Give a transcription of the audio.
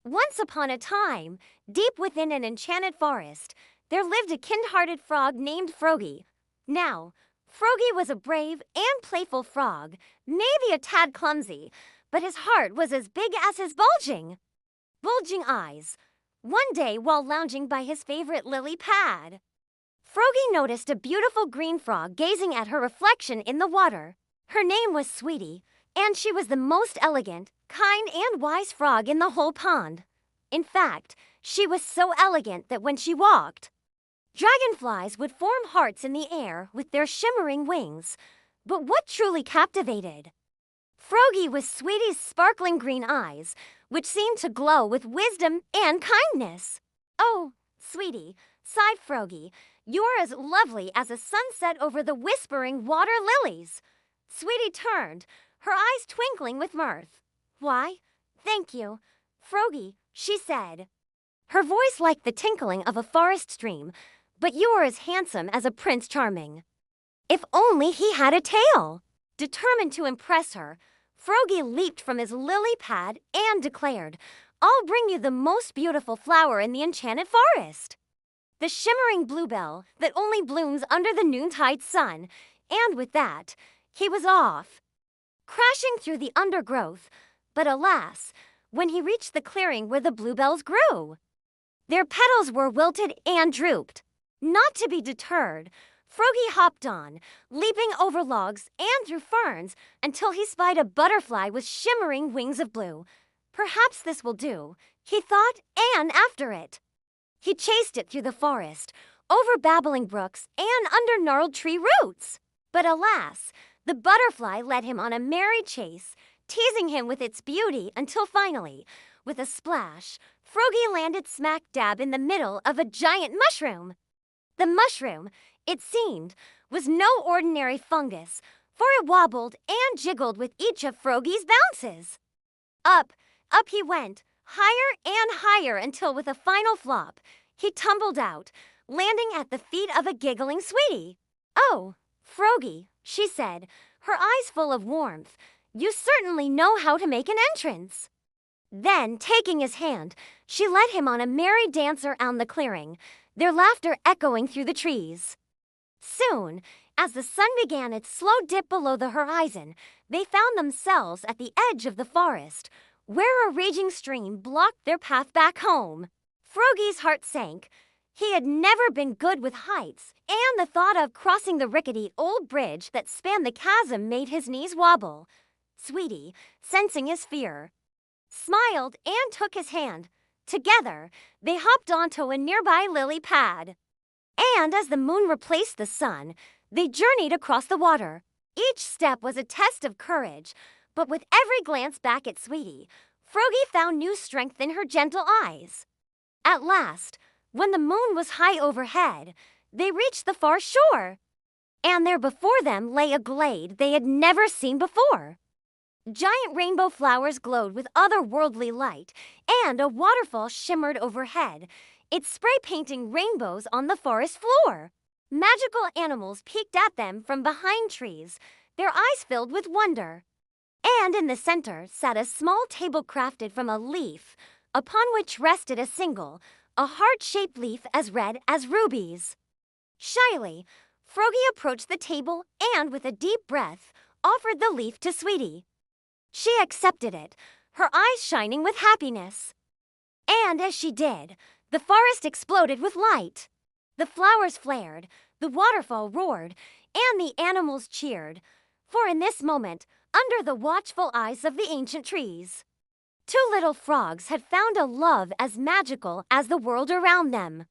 Once upon a time, deep within an enchanted forest, there lived a kind-hearted frog named Frogy. Now, Frogy was a brave and playful frog, maybe a tad clumsy, but his heart was as big as his bulging eyes. One day, while lounging by his favorite lily pad, Frogy noticed a beautiful green frog gazing at her reflection in the water. Her name was Sweety, and she was the most elegant, kind, and wise frog in the whole pond. In fact, she was so elegant that when she walked, dragonflies would form hearts in the air with their shimmering wings. But what truly captivated Frogy was Sweety's sparkling green eyes, which seemed to glow with wisdom and kindness. "Oh, Sweety," sighed Frogy, "you're as lovely as a sunset over the whispering water lilies." Sweety turned, her eyes twinkling with mirth. "Why, thank you, Frogy," she said, her voice like the tinkling of a forest stream. "But you are as handsome as a Prince Charming. If only he had a tail." Determined to impress her, Frogy leaped from his lily pad and declared, "I'll bring you the most beautiful flower in the enchanted forest, the shimmering bluebell that only blooms under the noontide sun." And with that, he was off, crashing through the undergrowth. But alas, when he reached the clearing where the bluebells grew, their petals were wilted and drooped. Not to be deterred, Frogy hopped on, leaping over logs and through ferns until he spied a butterfly with shimmering wings of blue. "Perhaps this will do," he thought, and after it, he chased it through the forest, over babbling brooks and under gnarled tree roots. But alas, the butterfly led him on a merry chase, teasing him with its beauty until finally, with a splash, Frogy landed smack dab in the middle of a giant mushroom. The mushroom, it seemed, was no ordinary fungus, for it wobbled and jiggled with each of Frogy's bounces. Up he went, higher and higher until with a final flop, he tumbled out, landing at the feet of a giggling Sweety. "Oh, Frogy," she said, her eyes full of warmth, "you certainly know how to make an entrance." Then, taking his hand, she led him on a merry dance around the clearing, their laughter echoing through the trees. Soon, as the sun began its slow dip below the horizon, they found themselves at the edge of the forest, where a raging stream blocked their path back home. Frogy's heart sank. He had never been good with heights, and the thought of crossing the rickety old bridge that spanned the chasm made his knees wobble. Sweety, sensing his fear, smiled and took his hand. Together, they hopped onto a nearby lily pad. And as the moon replaced the sun, they journeyed across the water. Each step was a test of courage, but with every glance back at Sweety, Frogy found new strength in her gentle eyes. At last, when the moon was high overhead, they reached the far shore. And there before them lay a glade they had never seen before. Giant rainbow flowers glowed with otherworldly light, and a waterfall shimmered overhead, its spray painting rainbows on the forest floor. Magical animals peeked at them from behind trees, their eyes filled with wonder. And in the center sat a small table crafted from a leaf, upon which rested a heart-shaped leaf as red as rubies. Shyly, Frogy approached the table and, with a deep breath, offered the leaf to Sweety. She accepted it, her eyes shining with happiness. And as she did, the forest exploded with light. The flowers flared, the waterfall roared, and the animals cheered. For in this moment, under the watchful eyes of the ancient trees, two little frogs had found a love as magical as the world around them.